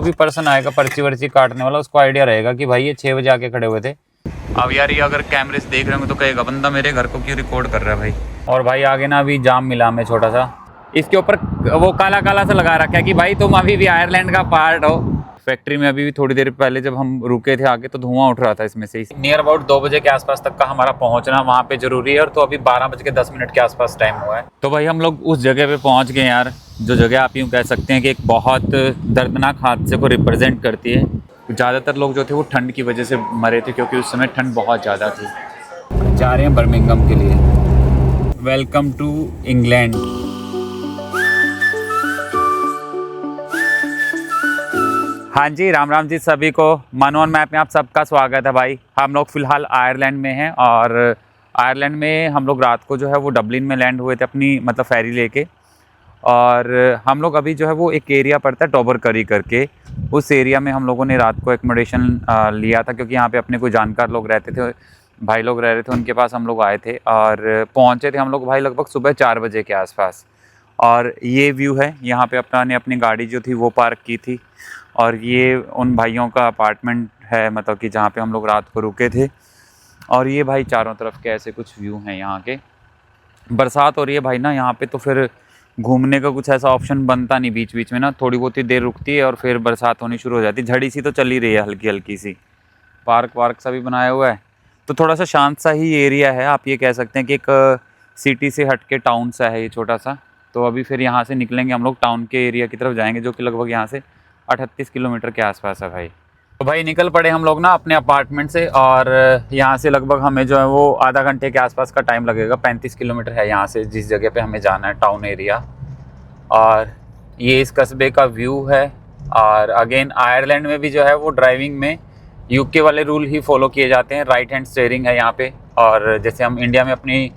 जो भी पर्सन आएगा पर्ची वर्ची काटने वाला, उसको आइडिया रहेगा कि भाई ये 6 बजे आके खड़े हुए थे। अब यार ये अगर कैमरे से देख रहे होंगे तो कहेगा बंदा मेरे घर को क्यों रिकॉर्ड कर रहा है भाई। और भाई आगे ना अभी जाम मिला हमें छोटा सा, इसके ऊपर वो काला काला सा लगा रखा है कि भाई तुम अभी भी आयरलैंड का पार्ट हो। फैक्ट्री में अभी भी थोड़ी देर पहले जब हम रुके थे आगे तो धुआं उठ रहा था इसमें से। नियर अबाउट 2 बजे के आसपास तक का हमारा पहुंचना वहां पे जरूरी है, और तो अभी 12:10 के आसपास टाइम हुआ है। तो भाई हम लोग उस जगह पे पहुंच गए यार, जो जगह आप यूँ कह सकते हैं कि एक बहुत दर्दनाक हादसे को रिप्रेजेंट करती है। ज़्यादातर लोग जो थे वो ठंड की वजह से मरे थे, क्योंकि उस समय ठंड बहुत ज़्यादा थी। जा रहे हैं बर्मिंघम के लिए। Welcome to England. हाँ जी, राम राम जी सभी को। मनोन मैप में आप सबका स्वागत है भाई। हम लोग फ़िलहाल आयरलैंड में हैं, और आयरलैंड में हम लोग रात को जो है वो डबलिन में लैंड हुए थे अपनी मतलब फेरी लेके। और हम लोग अभी जो है वो एक एरिया पड़ता है टोबरकरी करके, उस एरिया में हम लोगों ने रात को एकोमोडेशन लिया था, क्योंकि यहाँ पे अपने कोई जानकार लोग रहते थे, भाई लोग रह रहे थे, उनके पास हम लोग आए थे। और पहुँचे थे हम लोग भाई लगभग सुबह 4 बजे के आसपास। और ये व्यू है, यहाँ पे अपनी गाड़ी जो थी वो पार्क की थी, और ये उन भाइयों का अपार्टमेंट है, मतलब कि जहाँ पे हम लोग रात को रुके थे। और ये भाई चारों तरफ के ऐसे कुछ व्यू हैं यहाँ के। बरसात हो रही है भाई ना यहाँ पे, तो फिर घूमने का कुछ ऐसा ऑप्शन बनता नहीं। बीच बीच में ना थोड़ी बहुत ही देर रुकती है और फिर बरसात होनी शुरू हो जाती है। झड़ी सी तो चल ही रही है हल्की हल्की सी। पार्क वार्क सा भी बनाया हुआ है, तो थोड़ा सा शांत सा ही एरिया है। आप ये कह सकते हैं कि एक सिटी से हट के टाउन सा है ये छोटा सा। तो अभी फिर यहाँ से निकलेंगे हम लोग, टाउन के एरिया की तरफ जाएंगे, जो कि लगभग यहाँ से 38 किलोमीटर के आसपास है भाई। तो भाई निकल पड़े हम लोग ना अपने अपार्टमेंट से, और यहाँ से लगभग हमें जो है वो आधा घंटे के आसपास का टाइम लगेगा। 35 किलोमीटर है यहाँ से जिस जगह पे हमें जाना है, टाउन एरिया। और ये इस कस्बे का व्यू है। और अगेन आयरलैंड में भी जो है वो ड्राइविंग में यूके वाले रूल ही फॉलो किए जाते हैं। राइट हैंड स्टीयरिंग है यहाँ पे, और जैसे हम इंडिया में अपनी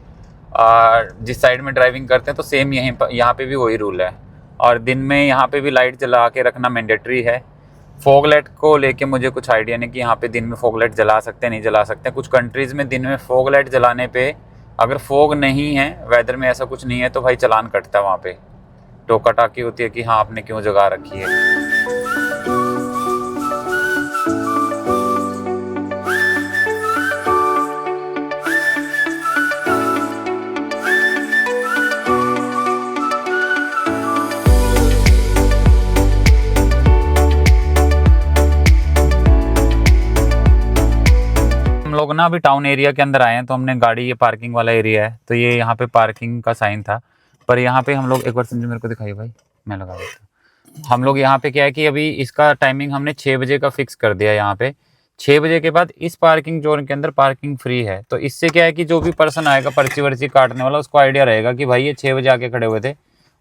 जिस साइड में ड्राइविंग करते हैं तो सेम यहाँ पे भी वही रूल है। और दिन में यहाँ पे भी लाइट जला के रखना मैंडेटरी है। फॉग लाइट को लेके मुझे कुछ आइडिया नहीं कि यहाँ पे दिन में फॉग लाइट जला सकते हैं नहीं जला सकते हैं। कुछ कंट्रीज़ में दिन में फॉग लाइट जलाने पे, अगर फॉग नहीं है, वेदर में ऐसा कुछ नहीं है, तो भाई चलान कटता है। वहाँ पे टोका टाकी होती है कि हाँ आपने क्यों जगा रखी है। हम लोग ना अभी टाउन एरिया के अंदर आए हैं, तो हमने गाड़ी, ये पार्किंग वाला एरिया है, तो ये यहाँ पे पार्किंग का साइन था। पर यहाँ पे हम लोग एक बार संजय मेरे को दिखाइए भाई, मैं लगा देता हूँ। हम लोग यहाँ पे क्या है कि अभी इसका टाइमिंग हमने 6 बजे का फिक्स कर दिया। यहाँ पे 6 बजे के बाद इस पार्किंग जोन के अंदर पार्किंग फ्री है। तो इससे क्या है कि जो भी पर्सन आएगा पर्ची वर्ची काटने वाला, उसको आइडिया रहेगा कि भाई ये 6 बजे आके खड़े हुए थे,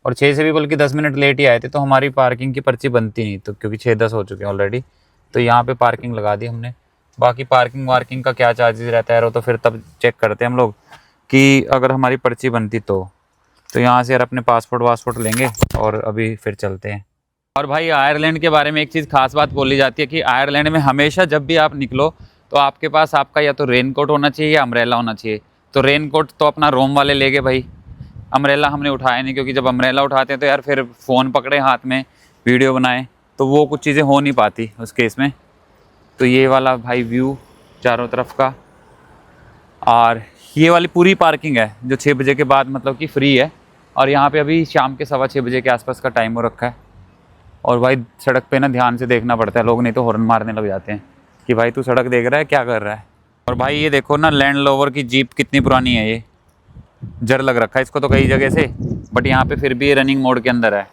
और 6 से भी बल्कि 10 मिनट लेट ही आए थे, तो हमारी पार्किंग की पर्ची बनती नहीं, तो क्योंकि 6:10 हो चुके हैं ऑलरेडी। तो यहाँ पे पार्किंग लगा दी हमने। बाकी पार्किंग वार्किंग का क्या चार्जेस रहता है वो तो फिर तब चेक करते हैं हम लोग, कि अगर हमारी पर्ची बनती तो यहाँ से यार अपने पासपोर्ट वासपोर्ट लेंगे और अभी फिर चलते हैं। और भाई आयरलैंड के बारे में एक चीज़ खास बात बोली जाती है कि आयरलैंड में हमेशा जब भी आप निकलो तो आपके पास आपका या तो रेनकोट होना चाहिए या अम्ब्रेला होना चाहिए। तो रेनकोट तो अपना रोम वाले ले गए भाई, अम्ब्रेला हमने उठाया नहीं, क्योंकि जब अम्ब्रेला उठाते हैं तो यार फिर फ़ोन पकड़े हाथ में वीडियो बनाए तो वो कुछ चीज़ें हो नहीं पाती उस केस में। तो ये वाला भाई व्यू चारों तरफ का, और ये वाली पूरी पार्किंग है जो 6 बजे के बाद मतलब कि फ्री है। और यहाँ पे अभी शाम के 6:15 बजे के आसपास का टाइम हो रखा है। और भाई सड़क पे ना ध्यान से देखना पड़ता है, लोग नहीं तो हॉर्न मारने लग जाते हैं कि भाई तू सड़क देख रहा है क्या कर रहा है। और भाई ये देखो ना, लैंड रोवर की जीप कितनी पुरानी है, ये जर लग रखा है इसको तो कई जगह से, बट यहाँ पे फिर भी ये रनिंग मोड के अंदर है।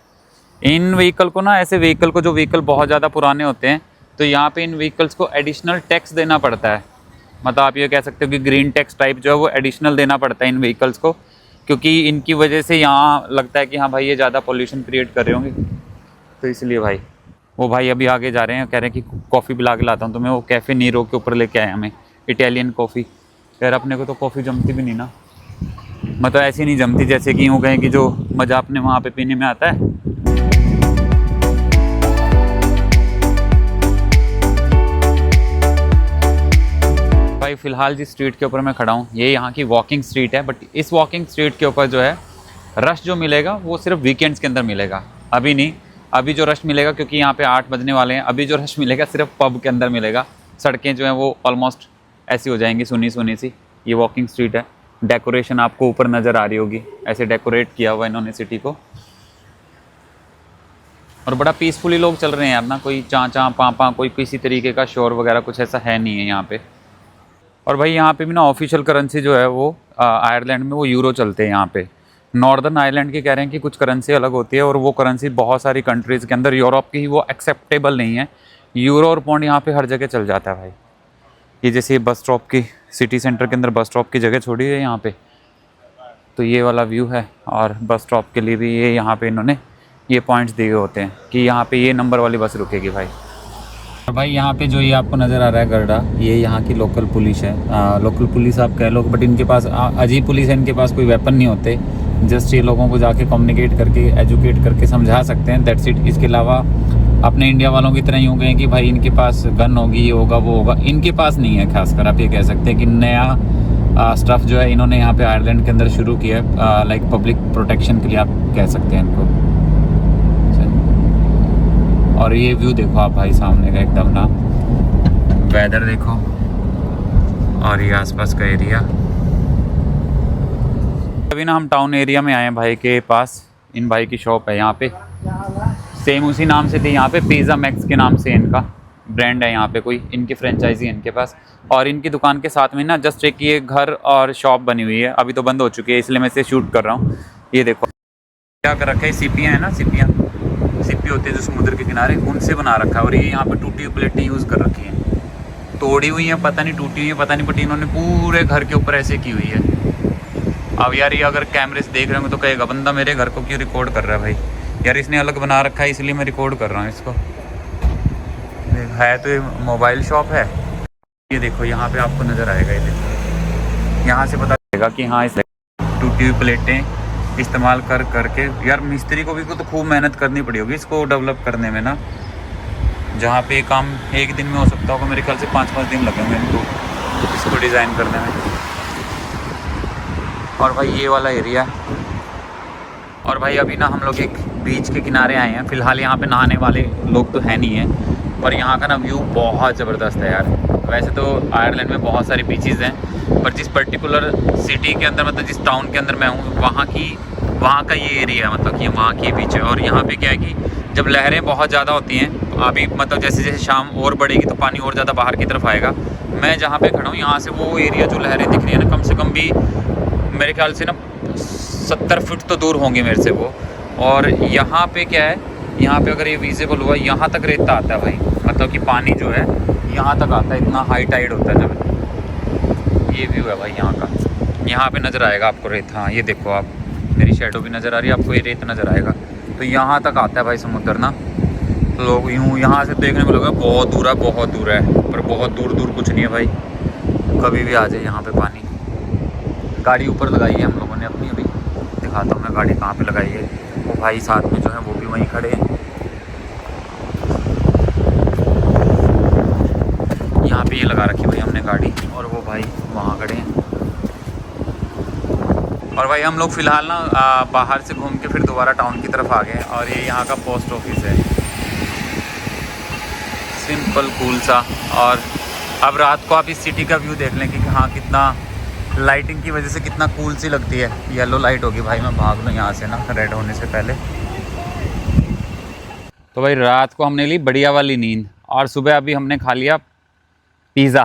इन व्हीकल को ना, ऐसे व्हीकल को जो व्हीकल बहुत ज़्यादा पुराने होते हैं, तो यहाँ पे इन व्हीकल्स को एडिशनल टैक्स देना पड़ता है। मतलब आप ये कह सकते हो कि ग्रीन टैक्स टाइप जो है वो एडिशनल देना पड़ता है इन व्हीकल्स को, क्योंकि इनकी वजह से यहाँ लगता है कि हाँ भाई ये ज़्यादा पोल्यूशन क्रिएट कर रहे होंगे, तो इसलिए भाई। वो भाई अभी आगे जा रहे हैं, कह रहे हैं कि कॉफ़ी पिला के लाता हूँ, तो मैं वो कैफ़े नीरो के ऊपर लेके आया हमें, इटालियन कॉफ़ी। यार अपने को तो कॉफ़ी जमती भी नहीं ना, मतलब ऐसी नहीं जमती जैसे कि यूँ कहें कि जो मज़ा अपने वहाँ पे पीने में आता है। भाई फ़िलहाल जिस स्ट्रीट के ऊपर मैं खड़ा हूँ ये यहाँ की वॉकिंग स्ट्रीट है, बट इस वॉकिंग स्ट्रीट के ऊपर जो है रश जो मिलेगा वो सिर्फ वीकेंड्स के अंदर मिलेगा, अभी नहीं। अभी जो रश मिलेगा, क्योंकि यहाँ पे 8 बजने वाले हैं, अभी जो रश मिलेगा सिर्फ पब के अंदर मिलेगा। सड़कें जो हैं वो ऑलमोस्ट ऐसी हो जाएंगी, सुनी सुनी सी। ये वॉकिंग स्ट्रीट है। डेकोरेशन आपको ऊपर नज़र आ रही होगी, ऐसे डेकोरेट किया हुआ इन्होंने सिटी को। और बड़ा पीसफुली लोग चल रहे हैं यार ना, कोई चा चा पा पा, कोई किसी तरीके का शोर वगैरह कुछ ऐसा है नहीं है यहाँ पे। और भाई यहाँ पे भी ना ऑफिशियल करेंसी जो है वो आयरलैंड में वो यूरो चलते हैं यहाँ पे। नॉर्दर्न आयरलैंड की कह रहे हैं कि कुछ करेंसी अलग होती है, और वो करेंसी बहुत सारी कंट्रीज़ के अंदर, यूरोप की ही वो एक्सेप्टेबल नहीं है। यूरो और पौंड यहाँ पे हर जगह चल जाता है भाई। ये जैसे बस स्टॉप की, सिटी सेंटर के अंदर बस स्टॉप की जगह छोड़ी है यहाँ पे, तो ये वाला व्यू है। और बस स्टॉप के लिए भी ये यहाँ पे इन्होंने ये पॉइंट्स दिए होते हैं कि यहाँ पे ये नंबर वाली बस रुकेगी भाई। और भाई यहाँ पे जो ये आपको नज़र आ रहा है गरडा, ये यहाँ की लोकल पुलिस है। लोकल पुलिस आप कह लो, बट इनके पास अजीब पुलिस है, इनके पास कोई वेपन नहीं होते। जस्ट ये लोगों को जाके कम्युनिकेट करके, एजुकेट करके समझा सकते हैं, दैट्स इट। इसके अलावा अपने इंडिया वालों की तरह ही हो गए हैं कि भाई इनके पास गन होगी, ये होगा वो होगा, इनके पास नहीं है। खासकर आप ये कह सकते हैं कि नया स्टफ़ जो है इन्होंने यहाँ पे आयरलैंड के अंदर शुरू किया है, लाइक पब्लिक प्रोटेक्शन के लिए आप कह सकते हैं इनको। और ये व्यू देखो आप भाई सामने का एकदम ना, वेदर देखो, और ये आसपास का एरिया। अभी ना हम टाउन एरिया में आए हैं भाई के पास। इन भाई की शॉप है यहाँ पे, सेम उसी नाम से थी यहाँ पे, पिज़्ज़ा मैक्स के नाम से इनका ब्रांड है यहाँ पे, कोई इनकी फ्रेंचाइजी है इनके पास। और इनकी दुकान के साथ में ना जस्ट एक ये घर और शॉप बनी हुई है, अभी तो बंद हो चुकी है, इसलिए मैं इसे शूट कर रहा हूँ। ये देखो क्या कर रखा है, सीपियाँ है ना, सीपी होती है जो समुद्र के किनारे, उनसे बना रखा है। और ये यहाँ पे टूटी हुई प्लेटें यूज़ कर रखी हैं, तोड़ी हुई हैं पता नहीं, टूटी हुई हैं पता नहीं, बट इन्होंने पूरे घर के ऊपर ऐसे की हुई है। अब यार ये अगर कैमरे से देख रहे होंगे तो कहेगा बंदा मेरे घर को क्यों रिकॉर्ड कर रहा है भाई। यार इसने अलग बना रखा है, इसलिए मैं रिकॉर्ड कर रहा हूँ इसको। है तो ये मोबाइल शॉप है। ये देखो यहाँ पे आपको नज़र आएगा, ये देखो यहाँ से पता चलेगा कि हाँ, इस टूटी हुई प्लेटें इस्तेमाल कर करके यार मिस्त्री को भी तो खूब मेहनत करनी पड़ी होगी इसको डेवलप करने में ना। जहाँ पे काम एक दिन में हो सकता होगा, मेरे ख्याल से 5-5 दिन लगेंगे इनको इसको डिज़ाइन करने में। और भाई ये वाला एरिया, और भाई अभी ना हम लोग एक बीच के किनारे आए हैं। फ़िलहाल यहाँ पे नहाने वाले लोग तो है नहीं हैं, पर यहाँ का ना व्यू बहुत ज़बरदस्त है यार। वैसे तो आयरलैंड में बहुत सारी बीचेज़ हैं, पर जिस पर्टिकुलर सिटी के अंदर, मतलब जिस टाउन के अंदर मैं हूँ, वहाँ का ये एरिया है, मतलब कि वहाँ की बीच है। और यहाँ पे क्या है कि जब लहरें बहुत ज़्यादा होती हैं, तो अभी मतलब जैसे जैसे शाम और बढ़ेगी तो पानी और ज़्यादा बाहर की तरफ आएगा। मैं जहाँ पे खड़ा हूँ यहाँ से वो एरिया जो लहरें दिख रही है ना, कम से कम भी मेरे ख्याल से ना 70 फुट तो दूर होंगे मेरे से वो। और यहाँ पे क्या है, यहाँ पे अगर ये विजिबल हुआ, यहाँ तक रेता आता है भाई, मतलब कि पानी जो है यहाँ तक आता है, इतना हाई टाइड होता है जब। ये व्यू है भाई यहाँ का, यहाँ पे नज़र आएगा आपको रेत। हाँ ये देखो आप, मेरी शैडो भी नज़र आ रही है आपको, ये रेत नज़र आएगा, तो यहाँ तक आता है भाई समुद्र ना। लोग यूँ यहाँ से देखने को लगा बहुत दूर है, बहुत दूर है, पर बहुत दूर दूर कुछ नहीं है भाई, कभी भी आ जाए यहाँ पे पानी। गाड़ी ऊपर लगाई है हम लोगों ने अपनी, अभी दिखाता हूँ मैं गाड़ी कहाँ पे लगाई है। वो भाई साथ में जो है वो भी वहीं खड़े हैं, यहाँ पे ये लगा रखी भाई हमने गाड़ी, और वो भाई वहाँ खड़े हैं। और भाई हम लोग फ़िलहाल ना बाहर से घूम के फिर दोबारा टाउन की तरफ आ गए, और ये यहाँ का पोस्ट ऑफिस है, सिंपल कूल सा। और अब रात को आप इस सिटी का व्यू देख लें कि हाँ कितना लाइटिंग की वजह से कितना कूल सी लगती है। येलो लाइट होगी भाई, मैं भाग लूँ यहाँ से ना रेड होने से पहले। तो भाई रात को हमने ली बढ़िया वाली नींद, और सुबह अभी हमने खा लिया पिज़्ज़ा।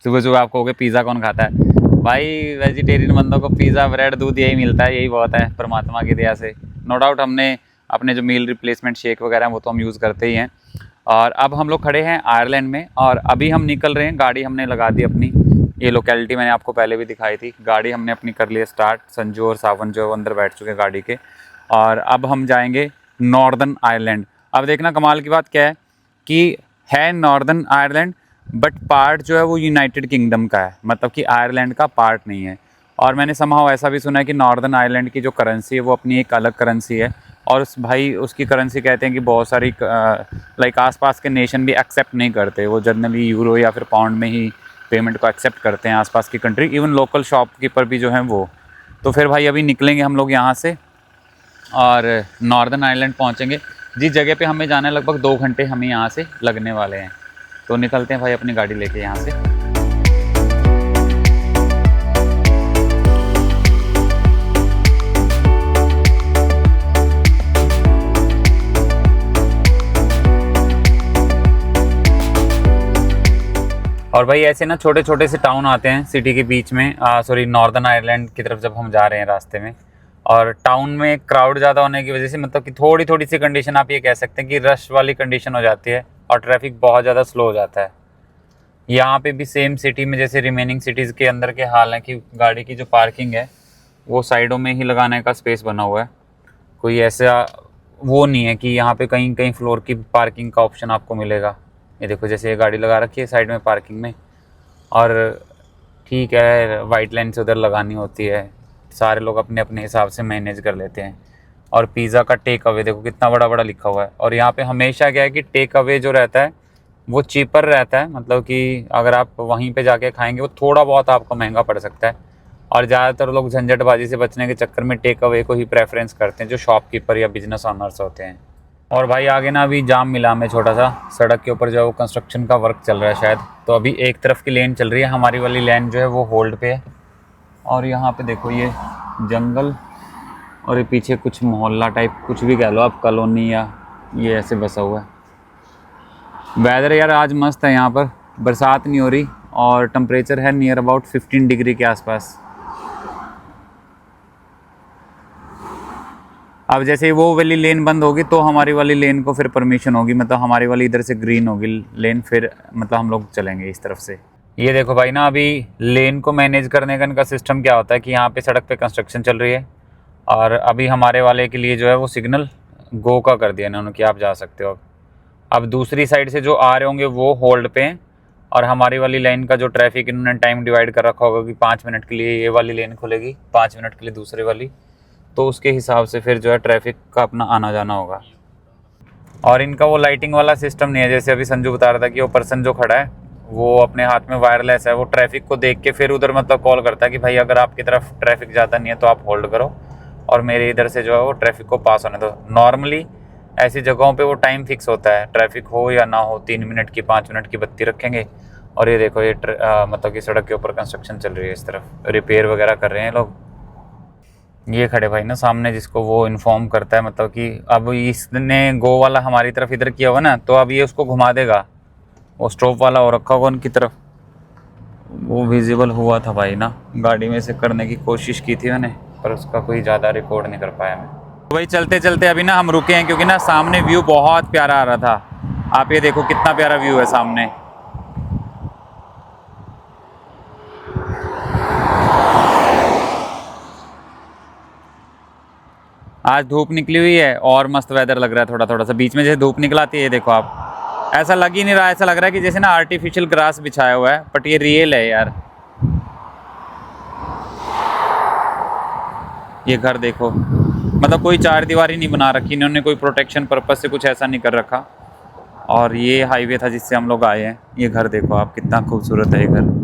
सुबह सुबह आप कहोगे पिज़्ज़ा कौन खाता है भाई, वेजिटेरियन बंदों को पिज़्ज़ा ब्रेड दूध यही मिलता है, यही बहुत है परमात्मा की दया से। नो डाउट हमने अपने जो मील रिप्लेसमेंट शेक वगैरह हैं वो तो हम यूज़ करते ही हैं। और अब हम लोग खड़े हैं आयरलैंड में, और अभी हम निकल रहे हैं। गाड़ी हमने लगा दी अपनी, ये लोकेलिटी मैंने आपको पहले भी दिखाई थी। गाड़ी हमने अपनी कर ली है स्टार्ट, संजू और सावन जो अंदर बैठ चुके हैं गाड़ी के। और अब हम जाएंगे नॉर्दर्न आयरलैंड। अब देखना कमाल की बात क्या है कि है नॉर्दर्न आयरलैंड, बट पार्ट जो है वो यूनाइटेड किंगडम का है, मतलब कि आयरलैंड का पार्ट नहीं है। और मैंने समहाउ ऐसा भी सुना है कि नॉर्दर्न आयरलैंड की जो करेंसी है वो अपनी एक अलग करेंसी है, और उस भाई उसकी करेंसी कहते हैं कि बहुत सारी लाइक आसपास के नेशन भी एक्सेप्ट नहीं करते, वो जनरली यूरो या फिर पाउंड में ही पेमेंट को एक्सेप्ट करते हैं आसपास की कंट्री, इवन लोकल शॉपकीपर भी जो हैं वो। तो फिर भाई अभी निकलेंगे हम लोग यहाँ से और नॉर्दर्न आयरलैंड पहुँचेंगे। जिस जगह पे हमें जाना है लगभग 2 घंटे हमें यहाँ से लगने वाले हैं। तो निकलते हैं भाई अपनी गाड़ी लेके यहाँ से। और भाई ऐसे ना छोटे छोटे से टाउन आते हैं सिटी के बीच में, सॉरी नॉर्दर्न आयरलैंड की तरफ जब हम जा रहे हैं रास्ते में, और टाउन में क्राउड ज़्यादा होने की वजह से मतलब कि थोड़ी थोड़ी सी कंडीशन आप ये कह सकते हैं कि रश वाली कंडीशन हो जाती है और ट्रैफिक बहुत ज़्यादा स्लो हो जाता है। यहाँ पे भी सेम सिटी में जैसे रिमेनिंग सिटीज़ के अंदर के हाल है कि गाड़ी की जो पार्किंग है वो साइडों में ही लगाने का स्पेस बना हुआ है। कोई ऐसा वो नहीं है कि यहाँ पे कहीं कहीं फ्लोर की पार्किंग का ऑप्शन आपको मिलेगा। ये देखो जैसे ये गाड़ी लगा रखी है साइड में पार्किंग में, और ठीक है वाइट लाइन से उधर लगानी होती है, सारे लोग अपने अपने हिसाब से मैनेज कर लेते हैं। और पिज़्ज़ा का टेक अवे देखो कितना बड़ा बड़ा लिखा हुआ है। और यहाँ पे हमेशा क्या है कि टेक अवे जो रहता है वो चीपर रहता है, मतलब कि अगर आप वहीं पे जाके खाएंगे वो थोड़ा बहुत आपको महंगा पड़ सकता है। और ज़्यादातर लोग झंझटबाजी से बचने के चक्कर में टेक अवे को ही प्रेफरेंस करते हैं जो शॉपकीपर या बिजनेस ऑनर्स होते हैं। और भाई आगे ना अभी जाम मिला हमें छोटा सा, सड़क के ऊपर जो है वो कंस्ट्रक्शन का वर्क चल रहा है शायद, तो अभी एक तरफ की लेन चल रही है, हमारी वाली लेन जो है वो होल्ड पे है। और यहाँ पे देखो ये जंगल और ये पीछे कुछ मोहल्ला टाइप कुछ भी कह लो आप, कॉलोनी या ये ऐसे बसा हुआ है। वेदर यार आज मस्त है, यहाँ पर बरसात नहीं हो रही और टेम्परेचर है नियर अबाउट 15 डिग्री के आसपास। अब जैसे वो वाली लेन बंद होगी तो हमारी वाली लेन को फिर परमिशन होगी, मतलब हमारी वाली इधर से ग्रीन होगी लेन, फिर मतलब हम लोग चलेंगे इस तरफ से। ये देखो भाई ना अभी लेन को मैनेज करने का इनका सिस्टम क्या होता है कि यहाँ पे सड़क पे कंस्ट्रक्शन चल रही है और अभी हमारे वाले के लिए जो है वो सिग्नल गो का कर दिया इन्होंने कि आप जा सकते हो। अब दूसरी साइड से जो आ रहे होंगे वो होल्ड पे हैं और हमारी वाली लाइन का जो ट्रैफिक इन्होंने टाइम डिवाइड कर रखा होगा कि 5 मिनट के लिए ये वाली लेन खुलेगी, 5 मिनट के लिए दूसरे वाली, तो उसके हिसाब से फिर जो है ट्रैफिक का अपना आना जाना होगा। और इनका वो लाइटिंग वाला सिस्टम नहीं है, जैसे अभी संजू बता रहा था कि वो पर्सन जो खड़ा है वो अपने हाथ में वायरलेस है, वो ट्रैफिक को देख के फिर उधर मतलब कॉल करता है कि भाई अगर आपकी तरफ ट्रैफिक ज़्यादा नहीं है तो आप होल्ड करो और मेरे इधर से जो है वो ट्रैफिक को पास होने दो। नॉर्मली ऐसी जगहों पे वो टाइम फिक्स होता है, ट्रैफिक हो या ना हो, 3 मिनट की 5 मिनट की बत्ती रखेंगे। और ये देखो ये मतलब कि सड़क के ऊपर कंस्ट्रक्शन चल रही है, इस तरफ रिपेयर वगैरह कर रहे हैं लोग। ये खड़े भाई ना सामने जिसको वो इन्फॉर्म करता है, मतलब कि अब इसने गो वाला हमारी तरफ इधर किया हुआ ना, तो अब ये उसको घुमा देगा, वो स्टॉप वाला हो रखा होगा उनकी तरफ, वो विजिबल हुआ था भाई ना, गाड़ी में से करने की कोशिश की थी मैंने पर उसका कोई ज़्यादा रिकॉर्ड नहीं कर पाया मैं। तो भाई चलते चलते अभी ना हम रुके हैं क्योंकि ना सामने व्यू बहुत प्यारा आ रहा था। आप ये देखो कितना प्यारा व्यू है सामने। आज धूप निकली हुई है और मस्त वेदर लग रहा है, थोड़ा थोड़ा सा बीच में जैसे धूप निकलाती है, ये देखो आप, ऐसा लग ही नहीं रहा, ऐसा लग रहा है कि जैसे ना आर्टिफिशियल ग्रास बिछाया हुआ है, बट ये रियल है यार। ये घर देखो, मतलब कोई चार दीवारी नहीं बना रखी इन्होंने, कोई प्रोटेक्शन पर्पस से कुछ ऐसा नहीं कर रखा। और ये हाईवे था जिससे हम लोग आए हैं। ये घर देखो आप कितना खूबसूरत है ये घर।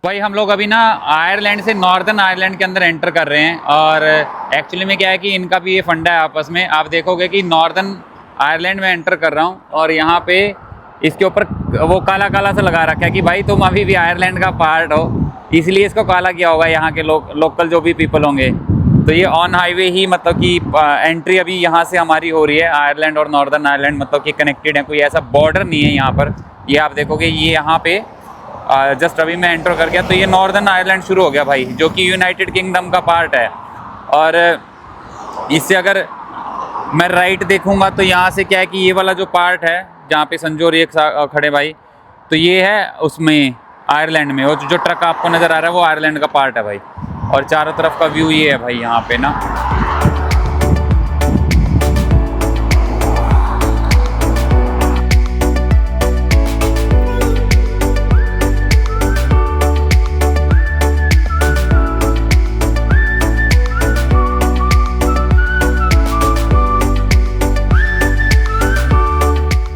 भाई हम लोग अभी ना आयरलैंड से नॉर्दर्न आयरलैंड के अंदर एंटर कर रहे हैं और एक्चुअली में क्या है कि इनका भी ये फंडा है आपस में। आप देखोगे कि नॉर्दर्न आयरलैंड में एंटर कर रहा हूँ और यहाँ पे इसके ऊपर वो काला काला सा लगा रखा है कि भाई तुम अभी भी आयरलैंड का पार्ट हो, इसलिए इसको काला किया होगा यहाँ के लोकल जो भी पीपल होंगे। तो ये ऑन हाईवे ही मतलब कि एंट्री अभी यहाँ से हमारी हो रही है। आयरलैंड और नॉर्दर्न आयरलैंड मतलब कि कनेक्टेड है, कोई ऐसा बॉर्डर नहीं है यहाँ पर। ये आप देखोगे ये यहाँ पे जस्ट अभी मैं एंटर कर गया तो ये नॉर्दर्न आयरलैंड शुरू हो गया भाई, जो कि यूनाइटेड किंगडम का पार्ट है। और इससे अगर मैं राइट देखूंगा तो यहाँ से क्या है कि ये वाला जो पार्ट है जहाँ पे संजू और एक खड़े भाई, तो ये है उसमें आयरलैंड में, वो जो ट्रक आपको नज़र आ रहा है वो आयरलैंड का पार्ट है भाई। और चारों तरफ का व्यू ये है भाई यहाँ पे ना।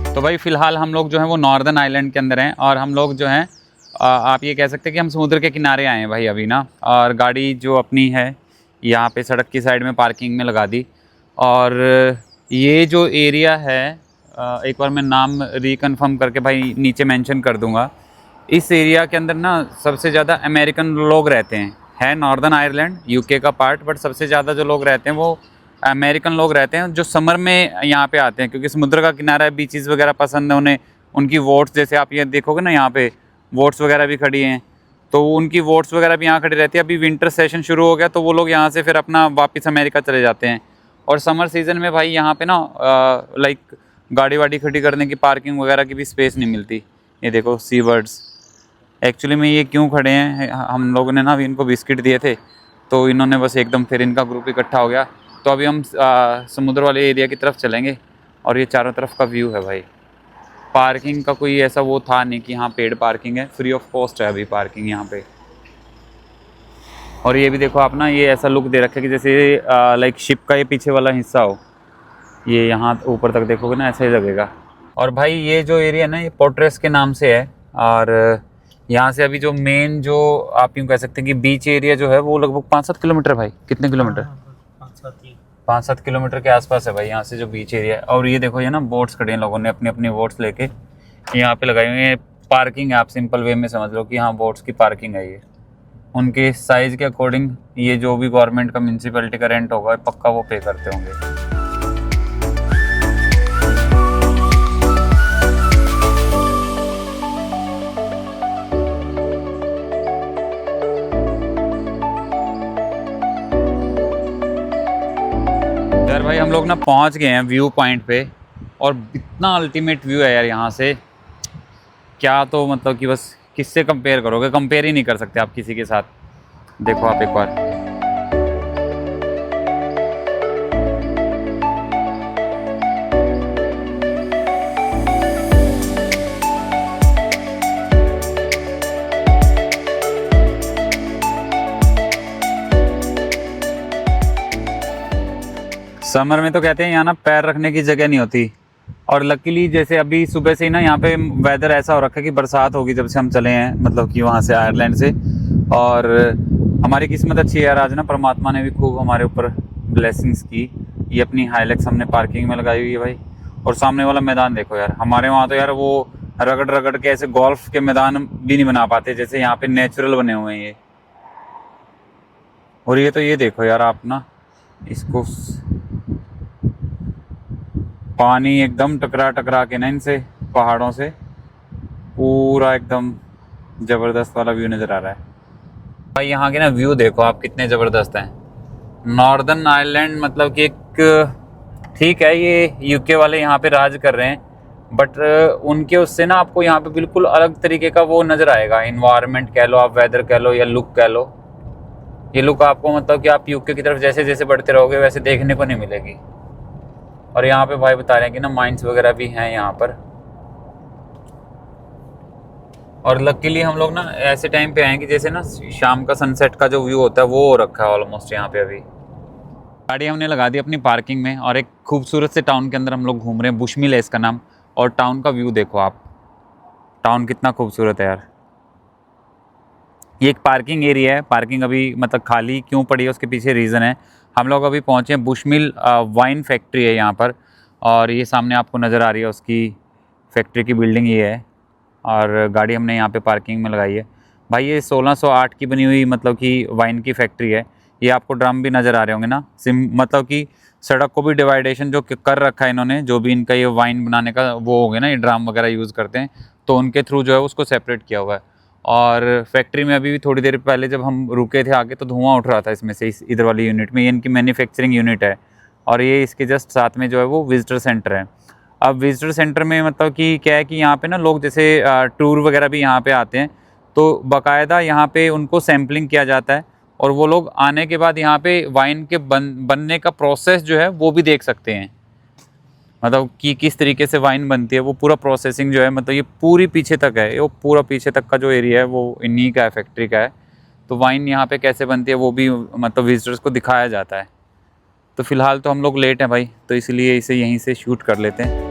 तो भाई फ़िलहाल हम लोग जो है वो नॉर्दर्न आइलैंड के अंदर हैं और हम लोग जो हैं आप ये कह सकते हैं कि हम समुद्र के किनारे आए हैं भाई अभी ना। और गाड़ी जो अपनी है यहाँ पे सड़क की साइड में पार्किंग में लगा दी और ये जो एरिया है एक बार मैं नाम रिकन्फर्म करके भाई नीचे मेंशन कर दूंगा। इस एरिया के अंदर ना सबसे ज़्यादा अमेरिकन लोग रहते हैं। है नॉर्दर्न आयरलैंड यूके का पार्ट, बट सबसे ज़्यादा जो लोग रहते हैं वो अमेरिकन लोग रहते हैं, जो समर में यहाँ पे आते हैं क्योंकि समुद्र का किनारा है, बीचेस वगैरह पसंद है उन्हें। उनकी वोट्स, जैसे आप ये देखोगे ना यहाँ पे वोट्स वगैरह भी खड़ी हैं, तो उनकी वोट्स वगैरह भी यहाँ खड़ी रहती है। अभी विंटर सेशन शुरू हो गया तो वो लोग यहाँ से फिर अपना वापस अमेरिका चले जाते हैं। और समर सीज़न में भाई यहाँ पे ना लाइक गाड़ी वाड़ी खड़ी करने की, पार्किंग वगैरह की भी स्पेस नहीं मिलती। ये देखो सी बर्ड्स। एक्चुअली में ये क्यों खड़े हैं, हम लोगों ने ना अभी इनको बिस्किट दिए थे तो इन्होंने बस एकदम फिर इनका ग्रुप इकट्ठा हो गया। तो अभी हम समुद्र वाले एरिया की तरफ चलेंगे और ये चारों तरफ का व्यू है भाई। पार्किंग का कोई ऐसा वो था नहीं कि हाँ पेड पार्किंग है, फ्री ऑफ कॉस्ट है अभी पार्किंग यहाँ पे। और ये भी देखो आप ना, ये ऐसा लुक दे रखा है कि जैसे लाइक शिप का ये पीछे वाला हिस्सा हो। ये यहाँ ऊपर तक देखोगे ना ऐसा ही लगेगा। और भाई ये जो एरिया ना ये पोर्ट्रेस के नाम से है। और यहाँ से अभी जो मेन जो आप यूँ कह सकते हैं कि बीच एरिया जो है वो लगभग 5-7 किलोमीटर भाई। कितने किलोमीटर? 5-7 किलोमीटर के आसपास है भाई यहाँ से जो बीच एरिया है। और ये देखो ये ना बोट्स खड़े हैं, लोगों ने अपनी अपनी बोट्स लेके यहाँ पे लगाई हुई है। पार्किंग है, आप सिंपल वे में समझ लो कि हाँ बोट्स की पार्किंग है ये। उनके साइज़ के अकॉर्डिंग ये जो भी गवर्नमेंट का म्यूनसिपैलिटी का रेंट होगा पक्का वो पे करते होंगे। यार भाई हम लोग ना पहुंच गए हैं व्यू पॉइंट पे, और इतना अल्टीमेट व्यू है यार यहाँ से, क्या तो मतलब कि बस किससे कंपेयर करोगे, कंपेयर ही नहीं कर सकते आप किसी के साथ। देखो आप एक बार। समर में तो कहते हैं यहाँ ना पैर रखने की जगह नहीं होती। और लकीली जैसे अभी सुबह से ही ना यहाँ पे वेदर ऐसा हो रखा है कि बरसात होगी जब से हम चले हैं, मतलब कि वहाँ से आयरलैंड से। और हमारी किस्मत अच्छी है यार, आज ना परमात्मा ने भी खूब हमारे ऊपर ब्लेसिंग्स की। ये अपनी हाइलैक्स हमने पार्किंग में लगाई हुई है भाई। और सामने वाला मैदान देखो यार, हमारे वहाँ तो यार वो रगड़ रगड़ के ऐसे गोल्फ के मैदान भी नहीं बना पाते, जैसे यहाँ पे नेचुरल बने हुए हैं ये। और ये तो ये देखो यार आप ना, इसको पानी एकदम टकरा टकरा के ना इनसे पहाड़ों से पूरा एकदम ज़बरदस्त वाला व्यू नज़र आ रहा है भाई। यहाँ के ना व्यू देखो आप कितने ज़बरदस्त हैं। नॉर्दर्न आयरलैंड मतलब कि एक ठीक है, ये यूके वाले यहाँ पे राज कर रहे हैं, बट उनके उससे ना आपको यहाँ पे बिल्कुल अलग तरीके का वो नज़र आएगा। इन्वायरमेंट कह लो आप, वेदर कह लो, या लुक कह लो। ये लुक आपको मतलब कि आप यूके की तरफ जैसे जैसे बढ़ते रहोगे वैसे देखने को नहीं मिलेगी। और यहाँ पे भाई बता रहे हैं कि ना माइंस वगैरह भी हैं यहाँ पर। और लकीली हम लोग ना ऐसे टाइम पे आए कि जैसे ना शाम का सनसेट का जो व्यू होता है वो हो रखा है ऑलमोस्ट यहाँ पे। अभी गाड़ी हमने लगा दी अपनी पार्किंग में, और एक खूबसूरत से टाउन के अंदर हम लोग घूम रहे हैं। बुशमिल है इसका नाम। और टाउन का व्यू देखो आप, टाउन कितना खूबसूरत है यार। ये एक पार्किंग एरिया है। पार्किंग अभी मतलब खाली क्यों पड़ी है उसके पीछे रीज़न है। हम लोग अभी पहुँचे हैं बुशमिल वाइन फैक्ट्री है यहाँ पर, और ये सामने आपको नज़र आ रही है उसकी फैक्ट्री की बिल्डिंग ये है। और गाड़ी हमने यहाँ पे पार्किंग में लगाई है भाई। ये 1608 की बनी हुई मतलब कि वाइन की फैक्ट्री है। ये आपको ड्रम भी नज़र आ रहे होंगे ना, मतलब कि सड़क को भी डिवाइडेशन जो कर रखा है इन्होंने, जो भी इनका ये वाइन बनाने का वो हो गया ना, ये ड्रम वगैरह यूज़ करते हैं, तो उनके थ्रू जो है उसको सेपरेट किया हुआ है। और फैक्ट्री में अभी भी थोड़ी देर पहले जब हम रुके थे आगे तो धुआं उठ रहा था इसमें से, इस इधर वाली यूनिट में। ये इनकी मैन्युफैक्चरिंग यूनिट है। और ये इसके जस्ट साथ में जो है वो विजिटर सेंटर है। अब विजिटर सेंटर में मतलब कि क्या है कि यहाँ पे ना लोग जैसे टूर वगैरह भी यहाँ पे आते हैं, तो बाकायदा यहाँ पे उनको सैम्पलिंग किया जाता है, और वो लोग आने के बाद यहाँ पे वाइन के बनने का प्रोसेस जो है वो भी देख सकते हैं। मतलब कि किस तरीके से वाइन बनती है, वो पूरा प्रोसेसिंग जो है, मतलब ये पूरी पीछे तक है, वो पूरा पीछे तक का जो एरिया है वो इन्हीं का है, फैक्ट्री का है। तो वाइन यहाँ पे कैसे बनती है वो भी मतलब विजिटर्स को दिखाया जाता है। तो फ़िलहाल तो हम लोग लेट हैं भाई, तो इसलिए इसे यहीं से शूट कर लेते हैं।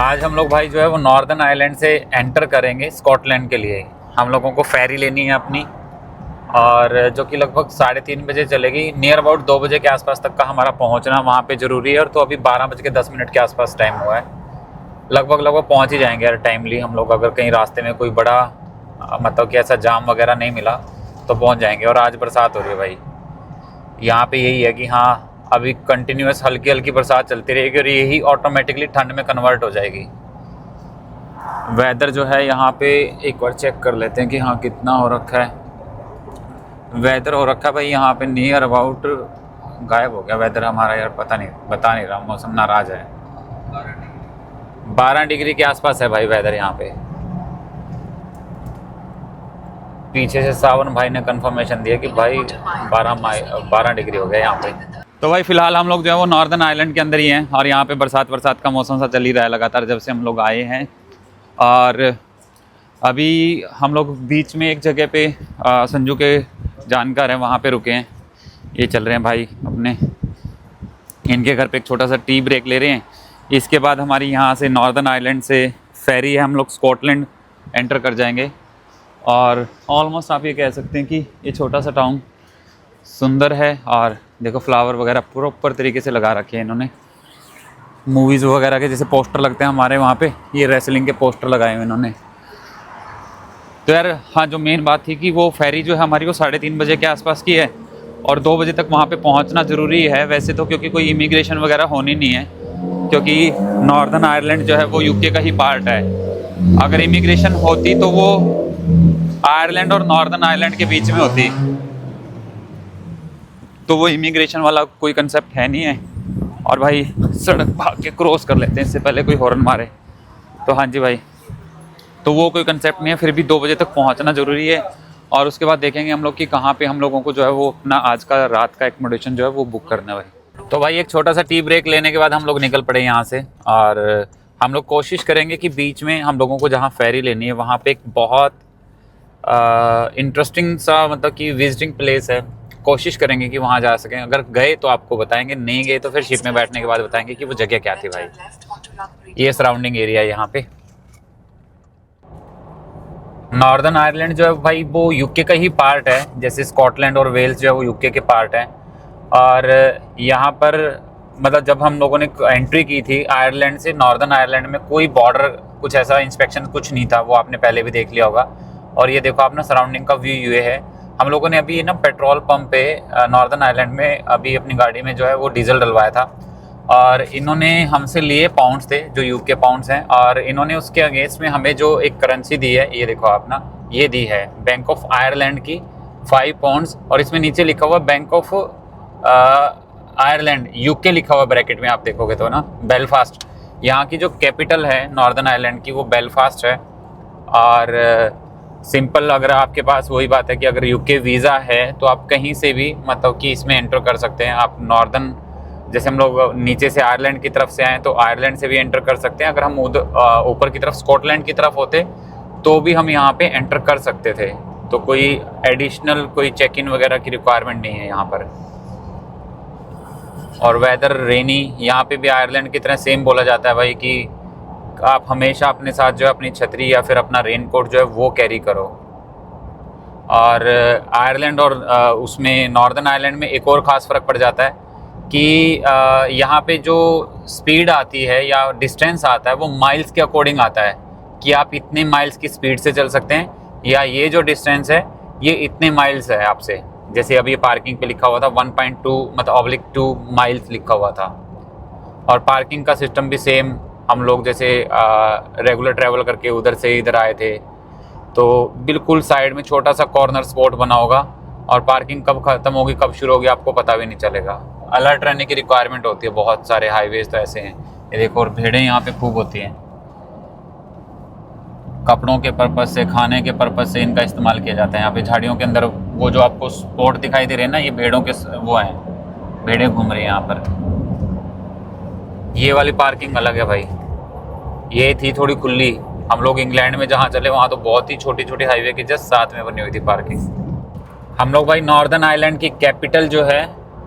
आज हम लोग भाई जो है वो नॉर्दर्न आइलैंड से एंटर करेंगे स्कॉटलैंड के लिए। हम लोगों को फेरी लेनी है अपनी, और जो कि लगभग 3:30 बजे चलेगी। नियर अबाउट 2 बजे के आसपास तक का हमारा पहुंचना वहाँ पे ज़रूरी है। और तो अभी 12:10 के आसपास टाइम हुआ है। लगभग पहुँच ही जाएंगे यार टाइमली हम लोग। अगर कहीं रास्ते में कोई बड़ा मतलब कि ऐसा जाम वगैरह नहीं मिला तो पहुँच जाएंगे। और आज बरसात हो रही है भाई यहाँ पे। यही है कि हाँ, अभी कंटिन्यूस हल्की हल्की बरसात चलती रहेगी और यही ऑटोमेटिकली ठंड में कन्वर्ट हो जाएगी। वेदर जो है यहाँ पे एक बार चेक कर लेते हैं कि हाँ कितना हो रखा है। वेदर हो रखा है भाई यहाँ पे नियर अबाउट, गायब हो गया वेदर हमारा यार, पता नहीं, बता नहीं रहा, मौसम नाराज है। 12 डिग्री के आसपास है भाई वेदर यहाँ पे। पीछे से सावन भाई ने कंफर्मेशन दिया कि भाई 12 डिग्री हो गया यहाँ पे। तो भाई फिलहाल हम लोग जो है वो नॉर्दर्न आइलैंड के अंदर ही हैं और यहाँ पे बरसात का मौसम सा चल ही रहा है लगातार जब से हम लोग आए हैं। और अभी हम लोग बीच में एक जगह पे संजू के जानकार हैं वहाँ पे रुके हैं। ये चल रहे हैं भाई अपने इनके घर पे एक छोटा सा टी ब्रेक ले रहे हैं। इसके बाद हमारी यहाँ से नॉर्दर्न आइलैंड से फेरी है, हम लोग स्कॉटलैंड एंटर कर जाएंगे। और ऑलमोस्ट आप ये कह सकते हैं कि ये छोटा सा टाउन सुंदर है। और देखो फ्लावर वगैरह प्रॉपर तरीके से लगा रखे हैं इन्होंने। मूवीज़ वगैरह के जैसे पोस्टर लगते हैं हमारे वहाँ पे, ये रेसलिंग के पोस्टर लगाए हुए इन्होंने। तो यार हाँ, जो मेन बात थी कि वो फेरी जो है हमारी वो 3:30 बजे के आसपास की है और 2 बजे तक वहाँ पे पहुँचना ज़रूरी है वैसे तो, क्योंकि कोई इमिग्रेशन वगैरह होनी नहीं है, क्योंकि नॉर्दर्न आयरलैंड जो है वो यूके का ही पार्ट है। अगर इमिग्रेशन होती तो वो आयरलैंड और नॉर्दर्न आयरलैंड के बीच में होती, तो वो इमिग्रेशन वाला कोई कंसेप्ट है नहीं है। और भाई सड़क भाग के क्रॉस कर लेते हैं इससे पहले कोई हॉर्न मारे। तो हाँ जी भाई, तो वो कोई कंसेप्ट नहीं है, फिर भी 2 बजे तक पहुंचना ज़रूरी है। और उसके बाद देखेंगे हम लोग कि कहाँ पे हम लोगों को जो है वो अपना आज का रात का एकोमोडेशन जो है वो बुक करना है भाई। तो भाई एक छोटा सा टी ब्रेक लेने के बाद हम लोग निकल पड़े यहाँ से। और हम लोग कोशिश करेंगे कि बीच में हम लोगों को जहाँ फेरी लेनी है वहाँ पे एक बहुत इंटरेस्टिंग सा मतलब कि विजिटिंग प्लेस है। कोशिश करेंगे कि वहाँ जा सकें। अगर गए तो आपको बताएंगे, नहीं गए तो फिर शिप में बैठने के बाद बताएंगे कि वो जगह क्या थी भाई। ये सराउंडिंग एरिया है यहाँ पे। नॉर्दर्न आयरलैंड जो है भाई वो यूके का ही पार्ट है, जैसे स्कॉटलैंड और वेल्स जो है वो यूके के पार्ट है। और यहाँ पर मतलब जब हम लोगों ने एंट्री की थी आयरलैंड से, नॉर्दर्न आयरलैंड में कोई बॉर्डर कुछ ऐसा इंस्पेक्शन कुछ नहीं था, वो आपने पहले भी देख लिया होगा। और ये देखो आप ना सराउंडिंग का व्यू ये है। हम लोगों ने अभी ना पेट्रोल पंप पे नॉर्दर्न आयरलैंड में अभी अपनी गाड़ी में जो है वो डीजल डलवाया था। और इन्होंने हमसे लिए पाउंड्स थे जो यूके पाउंड्स हैं, और इन्होंने उसके अगेंस्ट में हमें जो एक करेंसी दी है, ये देखो आप ना, ये दी है बैंक ऑफ आयरलैंड की 5 पाउंड्स। और इसमें नीचे लिखा हुआ बैंक ऑफ आयरलैंड यूके लिखा हुआ ब्रैकेट में, आप देखोगे तो ना बेलफास्ट। यहाँ की जो कैपिटल है नॉर्दर्न आयरलैंड की वो बेलफास्ट है। और सिंपल अगर आपके पास वही बात है कि अगर यूके वीज़ा है तो आप कहीं से भी मतलब कि इसमें एंटर कर सकते हैं। आप नॉर्दर्न, जैसे हम लोग नीचे से आयरलैंड की तरफ से आए तो आयरलैंड से भी एंटर कर सकते हैं। अगर हम उधर ऊपर की तरफ स्कॉटलैंड की तरफ होते तो भी हम यहाँ पे एंटर कर सकते थे। तो कोई एडिशनल कोई चेक इन वगैरह की रिक्वायरमेंट नहीं है यहाँ पर। और वेदर रेनी, यहाँ पे भी आयरलैंड की तरह सेम बोला जाता है भाई कि आप हमेशा अपने साथ जो है अपनी छतरी या फिर अपना रेनकोट जो है वो कैरी करो। और आयरलैंड और उसमें नॉर्दर्न आयरलैंड में एक और ख़ास फ़र्क पड़ जाता है कि यहाँ पे जो स्पीड आती है या डिस्टेंस आता है वो माइल्स के अकॉर्डिंग आता है कि आप इतने माइल्स की स्पीड से चल सकते हैं, या ये जो डिस्टेंस है ये इतने माइल्स है आपसे। जैसे अभी पार्किंग पे लिखा हुआ था 1.2 मतलब /2 माइल्स लिखा हुआ था। और पार्किंग का सिस्टम भी सेम, हम लोग जैसे रेगुलर ट्रैवल करके उधर से इधर आए थे तो बिल्कुल साइड में छोटा सा कॉर्नर स्पॉट बना होगा और पार्किंग कब ख़त्म होगी कब शुरू होगी आपको पता भी नहीं चलेगा। अलर्ट रहने की रिक्वायरमेंट होती है। बहुत सारे हाईवेज तो ऐसे हैं, ये देखो। और भीड़ें यहाँ पे खूब होती हैं, कपड़ों के पर्पज़ से, खाने के पर्पज़ से इनका इस्तेमाल किया जाता है। यहाँ पे झाड़ियों के अंदर वो जो आपको स्पॉट दिखाई दे रहे हैं ना, ये भेड़ों के वो हैं, भेड़ें घूम रही हैं यहाँ पर। ये वाली पार्किंग अलग है भाई, ये थी थोड़ी खुली। हम लोग इंग्लैंड में जहाँ चले वहाँ तो बहुत ही छोटी छोटी हाईवे के जस्ट साथ में बनी हुई थी पार्किंग। हम लोग भाई नॉर्दर्न आयरलैंड की कैपिटल जो है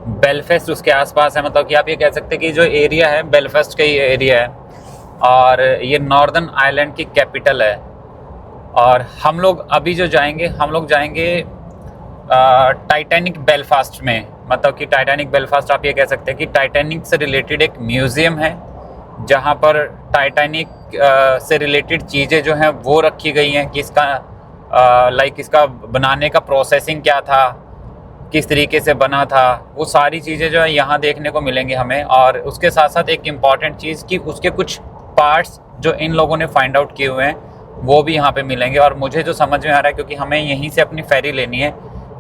बेलफास्ट उसके आसपास है। मतलब कि आप ये कह सकते हैं कि जो एरिया है बेलफास्ट का ही एरिया है। और ये नॉर्दर्न आयरलैंड की कैपिटल है। और हम लोग अभी जो जाएंगे, हम लोग जाएंगे टाइटैनिक बेलफास्ट में। मतलब कि टाइटैनिक बेलफास्ट आप ये कह सकते हैं कि टाइटैनिक से रिलेटेड एक म्यूज़ियम है, जहाँ पर टाइटैनिक से रिलेटेड चीज़ें जो हैं वो रखी गई हैं कि इसका लाइक इसका बनाने का प्रोसेसिंग क्या था, किस तरीके से बना था, वो सारी चीज़ें जो है यहाँ देखने को मिलेंगी हमें। और उसके साथ साथ एक इम्पॉर्टेंट चीज़ कि उसके कुछ पार्ट्स जो इन लोगों ने फाइंड आउट किए हुए हैं वो भी यहाँ पे मिलेंगे। और मुझे जो समझ में आ रहा है, क्योंकि हमें यहीं से अपनी फेरी लेनी है,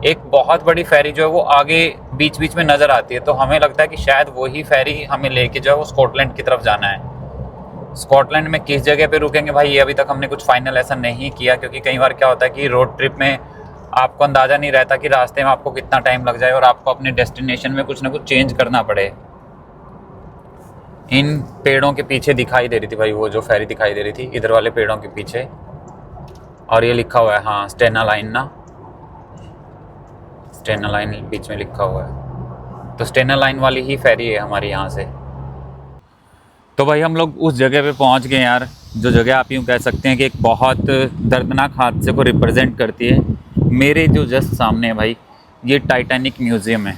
एक बहुत बड़ी फेरी जो है वो आगे बीच बीच में नज़र आती है, तो हमें लगता है कि शायद वही फेरी हमें लेके जो है वो स्कॉटलैंड की तरफ जाना है। स्कॉटलैंड में किस जगह पे रुकेंगे भाई, ये अभी तक हमने कुछ फाइनल ऐसा नहीं किया, क्योंकि कई बार क्या होता है कि रोड ट्रिप में आपको अंदाज़ा नहीं रहता कि रास्ते में आपको कितना टाइम लग जाए और आपको अपने डेस्टिनेशन में कुछ ना कुछ चेंज करना पड़े। इन पेड़ों के पीछे दिखाई दे रही थी भाई वो जो फेरी दिखाई दे रही थी, इधर वाले पेड़ों के पीछे। और ये लिखा हुआ है, हाँ स्टेना लाइन ना, स्टेना लाइन बीच में लिखा हुआ है, तो स्टेना लाइन वाली ही फेरी है हमारी यहाँ से। तो भाई हम लोग उस जगह पे पहुँच गए यार, जो जगह आप यूँ कह सकते हैं कि एक बहुत दर्दनाक हादसे को रिप्रेजेंट करती है। मेरे जो जस्ट सामने है भाई, ये टाइटैनिक म्यूज़ियम है।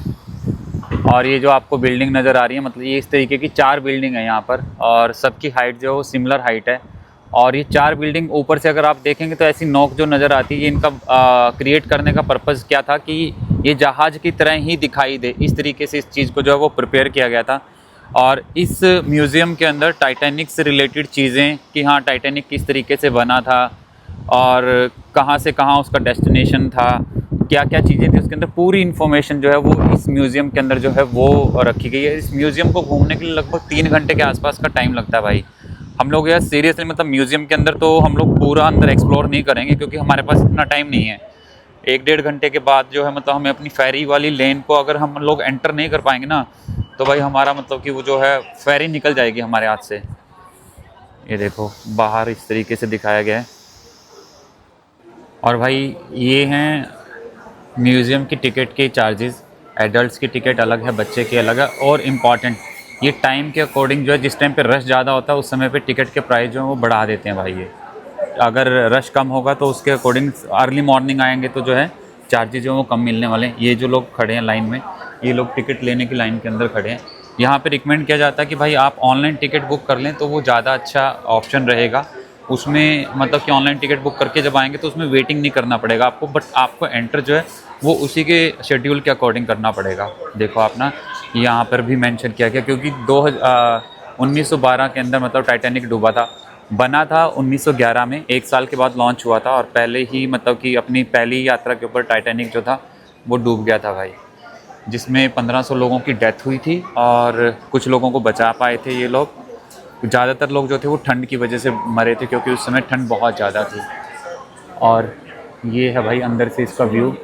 और ये जो आपको बिल्डिंग नज़र आ रही है, मतलब ये इस तरीके की 4 बिल्डिंग है यहाँ पर, और सबकी हाइट जो है वो सिमिलर हाइट है। और ये 4 बिल्डिंग ऊपर से अगर आप देखेंगे तो ऐसी नोक जो नज़र आती है, इनका क्रिएट करने का पर्पज़ क्या था कि ये जहाज़ की तरह ही दिखाई दे, इस तरीके से इस चीज़ को जो है वो प्रिपेयर किया गया था। और इस म्यूज़ियम के अंदर टाइटैनिक से रिलेटेड चीज़ें, कि हाँ टाइटैनिक किस तरीके से बना था और कहाँ से कहाँ उसका डेस्टिनेशन था, क्या क्या चीज़ें थी उसके अंदर, पूरी इन्फॉर्मेशन जो है वो इस म्यूज़ियम के अंदर जो है वो रखी गई है। इस म्यूज़ियम को घूमने के लिए लगभग 3 घंटे के आसपास का टाइम लगता है भाई। हम लोग यार सीरियसली, मतलब म्यूज़ियम के अंदर तो हम लोग पूरा अंदर एक्सप्लोर नहीं करेंगे, क्योंकि हमारे पास इतना टाइम नहीं है। 1-1.5 घंटे के बाद जो है, मतलब हमें अपनी फेरी वाली लेन को अगर हम लोग एंटर नहीं कर पाएंगे ना, तो भाई हमारा मतलब कि वो जो है फेरी निकल जाएगी हमारे हाथ से। ये देखो बाहर इस तरीके से दिखाया गया है। और भाई ये हैं म्यूज़ियम की टिकट के चार्जेस। एडल्ट्स की टिकट अलग है, बच्चे की अलग है। और इम्पॉर्टेंट, ये टाइम के अकॉर्डिंग जो है, जिस टाइम पे रश ज़्यादा होता है उस समय पे टिकट के प्राइस जो है वो बढ़ा देते हैं भाई। ये अगर रश कम होगा तो उसके अकॉर्डिंग अर्ली मॉर्निंग आएंगे तो जो है चार्जेज जो है वो कम मिलने वाले हैं। ये जो लोग खड़े हैं लाइन में, ये लोग टिकट लेने की लाइन के अंदर खड़े हैं। यहाँ पे रिकमेंड किया जाता है कि भाई आप ऑनलाइन टिकट बुक कर लें तो वो ज़्यादा अच्छा ऑप्शन रहेगा। उसमें मतलब कि ऑनलाइन टिकट बुक करके जब आएंगे तो उसमेमें वेटिंग नहीं करना पड़ेगा आपको, बट आपको एंटर जो है वो उसी के शेड्यूल के अकॉर्डिंग करना पड़ेगा। देखो आप ना, यहाँ पर भी मेंशन किया गया, क्योंकि 1912 के अंदर मतलब टाइटैनिक डूबा था। बना था 1911 में, 1 साल के बाद लॉन्च हुआ था, और पहले ही मतलब कि अपनी पहली यात्रा के ऊपर टाइटैनिक जो था वो डूब गया था भाई, जिसमें 1500 लोगों की डेथ हुई थी और कुछ लोगों को बचा पाए थे ये लोग। ज़्यादातर लोग जो थे वो ठंड की वजह से मरे थे, क्योंकि उस समय ठंड बहुत ज़्यादा थी। और ये है भाई अंदर से इसका व्यू।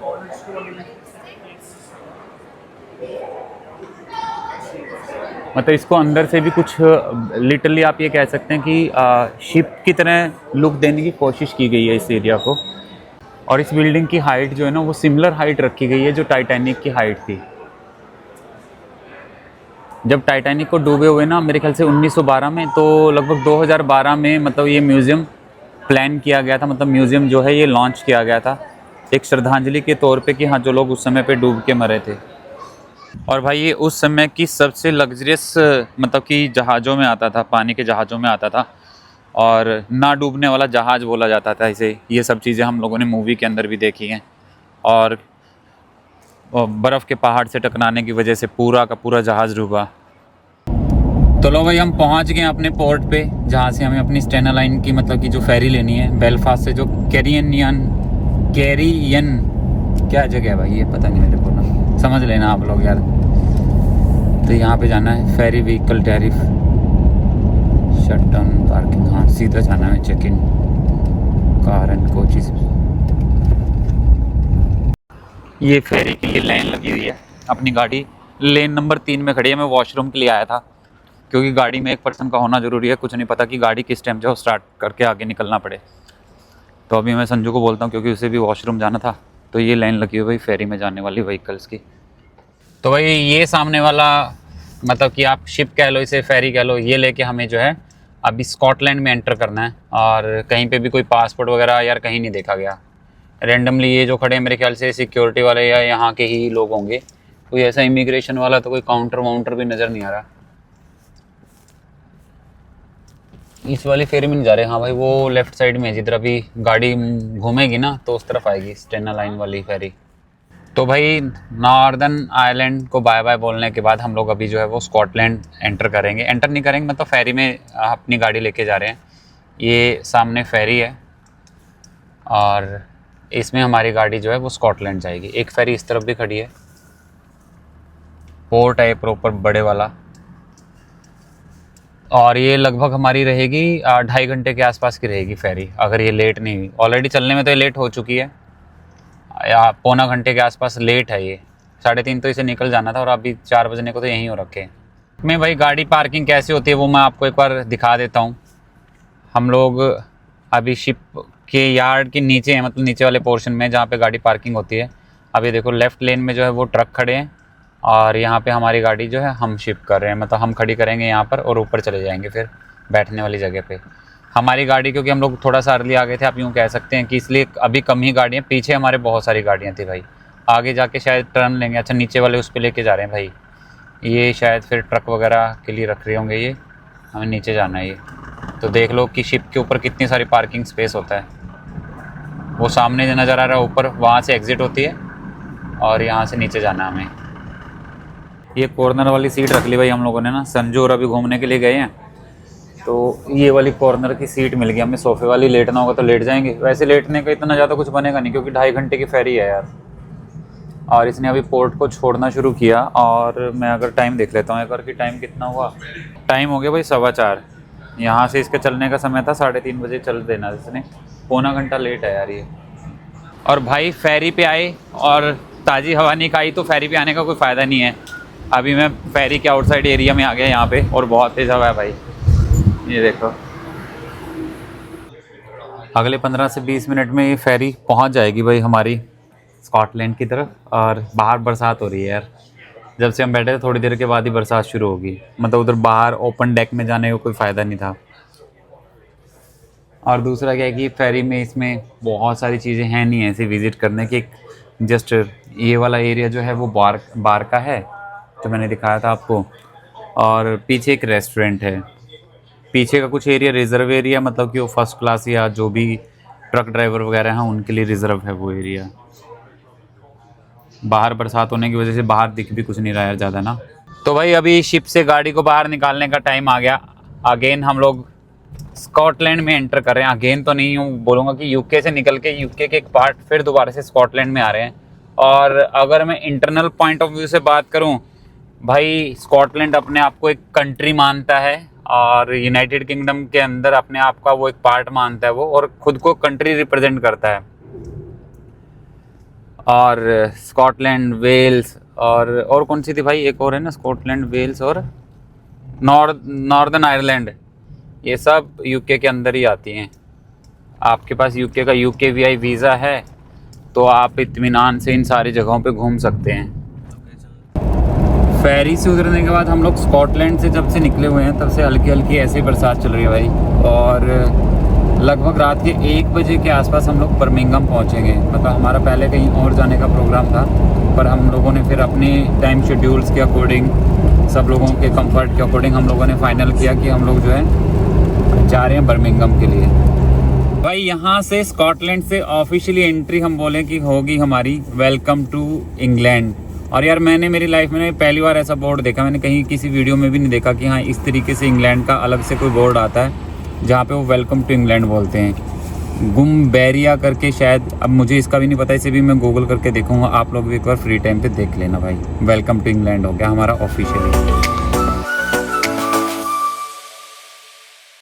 मतलब इसको अंदर से भी कुछ लिटरली आप ये कह सकते हैं कि शिप की तरह लुक देने की कोशिश की गई है इस एरिया को। और इस बिल्डिंग की हाइट जो है ना वो सिमिलर हाइट रखी गई है जो टाइटैनिक की हाइट थी। जब टाइटैनिक को डूबे हुए ना मेरे ख्याल से 1912 में, तो लगभग 2012 में मतलब ये म्यूज़ियम प्लान किया गया था, मतलब म्यूज़ियम जो है ये लॉन्च किया गया था एक श्रद्धांजलि के तौर पे कि हाँ जो लोग उस समय पे डूब के मरे थे। और भाई ये उस समय की सबसे लग्जरियस मतलब कि जहाज़ों में आता था, पानी के जहाज़ों में आता था, और ना डूबने वाला जहाज़ बोला जाता था इसे। ये सब चीज़ें हम लोगों ने मूवी के अंदर भी देखी हैं। और बर्फ़ के पहाड़ से टकराने की वजह से पूरा का पूरा जहाज़ डूबा। तो लो भाई हम पहुंच गए अपने पोर्ट पे, जहाँ से हमें अपनी स्टेना लाइन की मतलब कि जो फेरी लेनी है बेलफास्ट से, जो कैरियन क्या जगह है भाई ये पता नहीं मेरे को ना, समझ लेना आप लोग यार। तो यहाँ पे जाना है ferry vehicle tariff, shut down parking, हाँ सीधा जाना है check in car and coaches. ये फेरी के लिए लाइन लगी हुई है। अपनी गाड़ी लेन नंबर 3 में खड़ी है। मैं वॉशरूम के लिए आया था, क्योंकि गाड़ी में एक पर्सन का होना ज़रूरी है, कुछ नहीं पता कि गाड़ी किस टाइम जो स्टार्ट करके आगे निकलना पड़े। तो अभी मैं संजू को बोलता हूँ, क्योंकि उसे भी वॉशरूम जाना था। तो ये लाइन लगी हुई भाई फेरी में जाने वाली व्हीकल्स की। तो भाई ये सामने वाला मतलब कि आप शिप कह लो इसे, फेरी कह लो, ये लेके हमें जो है अभी स्कॉटलैंड में एंटर करना है और कहीं पे भी कोई पासपोर्ट वगैरह यार कहीं नहीं देखा गया। रेंडमली ये जो खड़े हैं मेरे ख्याल से सिक्योरिटी वाले या यहाँ के ही लोग होंगे, कोई ऐसा इमिग्रेशन वाला तो कोई काउंटर वाउंटर भी नज़र नहीं आ रहा। इस वाली फेरी में नहीं जा रहे। हाँ भाई वो लेफ्ट साइड में जिधर अभी गाड़ी घूमेगी ना तो उस तरफ आएगी स्टेना लाइन वाली फेरी। तो भाई नॉर्दर्न आयरलैंड को बाय बाय बोलने के बाद हम लोग अभी जो है वो स्कॉटलैंड एंटर नहीं करेंगे मतलब फेरी में अपनी गाड़ी लेके जा रहे हैं। ये सामने फेरी है और इसमें हमारी गाड़ी जो है वो स्कॉटलैंड जाएगी। एक फेरी इस तरफ भी खड़ी है, पोर्ट है प्रॉपर बड़े वाला, और ये लगभग हमारी रहेगी 2.5 घंटे के आसपास की रहेगी फेरी, अगर ये लेट नहीं हुई। ऑलरेडी चलने में तो ये लेट हो चुकी है, या पौना घंटे के आसपास लेट है ये। 3:30 तो इसे निकल जाना था और अभी 4 बजने को तो यहीं हो रखे हैं। मैं भाई गाड़ी पार्किंग कैसे होती है वो मैं आपको एक बार दिखा देता हूँ। हम लोग अभी शिप के यार्ड के नीचे हैं, मतलब नीचे वाले पोर्शन में जहाँ पे गाड़ी पार्किंग होती है। अभी देखो लेफ़्ट लेन में जो है वो ट्रक खड़े हैं और यहाँ पे हमारी गाड़ी जो है हम शिप कर रहे हैं, मतलब हम खड़ी करेंगे यहाँ पर और ऊपर चले जाएंगे फिर बैठने वाली जगह पे। हमारी गाड़ी क्योंकि हम लोग थोड़ा सा अर्ली आ गए थे, आप यूँ कह सकते हैं कि इसलिए अभी कम ही गाड़ियाँ, पीछे हमारे बहुत सारी गाड़ियाँ थी भाई। आगे जाके शायद टर्न लेंगे। अच्छा नीचे वाले उस पर लेके जा रहे हैं भाई, ये शायद फिर ट्रक वगैरह के लिए रख रहे होंगे, ये हमें नीचे जाना है ये। तो देख लो कि शिप के ऊपर कितनी सारी पार्किंग स्पेस होता है। वो सामने जो नज़र आ रहा है ऊपर, वहाँ से एग्ज़िट होती है और यहाँ से नीचे जाना है हमें। ये कॉर्नर वाली सीट रख ली भाई हम लोगों ने ना, संजू और अभी घूमने के लिए गए हैं तो ये वाली कॉर्नर की सीट मिल गई हमें। सोफे वाली लेटना होगा तो लेट जाएंगे, वैसे लेटने का इतना ज़्यादा कुछ बनेगा नहीं क्योंकि 2.5 घंटे की फेरी है यार। और इसने अभी पोर्ट को छोड़ना शुरू किया और मैं अगर टाइम देख लेता हूँ एक बार कि टाइम कितना हुआ। टाइम हो गया भाई 4:15। यहाँ से इसके चलने का समय था 3:30 बजे चल देना, इसने पौना घंटा लेट है यार ये। और भाई फेरी पे आए और ताज़ी हवा नहीं खाई तो फेरी पे आने का कोई फ़ायदा नहीं है। अभी मैं फेरी के आउटसाइड एरिया में आ गया यहाँ पे और बहुत तेज़ हवा है भाई, ये देखो। अगले 15 से 20 मिनट में ये फेरी पहुँच जाएगी भाई हमारी स्कॉटलैंड की तरफ। और बाहर बरसात हो रही है यार, जब से हम बैठे थे थोड़ी देर के बाद ही बरसात शुरू होगी, मतलब उधर बाहर ओपन डेक में जाने का कोई फ़ायदा नहीं था। और दूसरा क्या है कि फेरी में इसमें बहुत सारी चीज़ें हैं नहीं ऐसे विज़िट करने की। जस्ट ये वाला एरिया जो है वो बार का है तो मैंने दिखाया था आपको, और पीछे एक रेस्टोरेंट है। पीछे का कुछ एरिया रिज़र्व एरिया, मतलब कि वो फर्स्ट क्लास या जो भी ट्रक ड्राइवर वगैरह हैं उनके लिए रिज़र्व है वो एरिया। बाहर बरसात होने की वजह से बाहर दिख भी कुछ नहीं रहा है ज़्यादा ना। तो भाई अभी शिप से गाड़ी को बाहर निकालने का टाइम आ गया। अगेन हम लोग स्कॉटलैंड में एंटर कर रहे हैं। अगेन तो नहीं हूँ बोलूँगा कि यूके से निकल के यूके के एक पार्ट फिर दोबारा से स्कॉटलैंड में आ रहे हैं। और अगर मैं इंटरनल पॉइंट ऑफ व्यू से बात करूँ भाई, स्कॉटलैंड अपने आप को एक कंट्री मानता है और यूनाइटेड किंगडम के अंदर अपने आप का वो एक पार्ट मानता है वो, और ख़ुद को कंट्री रिप्रेजेंट करता है। और स्कॉटलैंड, वेल्स और कौन सी थी भाई, एक और है ना, स्कॉटलैंड, वेल्स और नॉर्दर्न आयरलैंड, ये सब यूके के अंदर ही आती हैं। आपके पास यूके का UKVI वीज़ा है तो आप इत्मीनान से इन सारी जगहों पे घूम सकते हैं। फेरी से उतरने के बाद हम लोग स्कॉटलैंड से जब से निकले हुए हैं तब से हल्की हल्की ऐसे ही बरसात चल रही है भाई। और लगभग रात के 1 बजे के आसपास हम लोग बर्मिंघम पहुंचेंगे। मतलब हमारा पहले कहीं और जाने का प्रोग्राम था, पर हम लोगों ने फिर अपने टाइम शेड्यूल्स के अकॉर्डिंग, सब लोगों के कंफर्ट के अकॉर्डिंग हम लोगों ने फाइनल किया कि हम लोग जो है जा रहे हैं बर्मिंघम के लिए। भाई यहाँ से स्कॉटलैंड से ऑफिशियली एंट्री हम बोलें कि होगी हमारी वेलकम टू इंग्लैंड। और यार मैंने मेरी लाइफ में पहली बार ऐसा बोर्ड देखा, मैंने कहीं किसी वीडियो में भी नहीं देखा कि हाँ इस तरीके से इंग्लैंड का अलग से कोई बोर्ड आता है जहाँ पे वो वेलकम टू इंग्लैंड बोलते हैं। गुमबैरिया करके शायद, अब मुझे इसका भी नहीं पता, इसे भी मैं गूगल करके देखूंगा। आप लोग भी एक बार फ्री टाइम पे देख लेना भाई। वेलकम टू इंग्लैंड हो गया हमारा ऑफिशियली।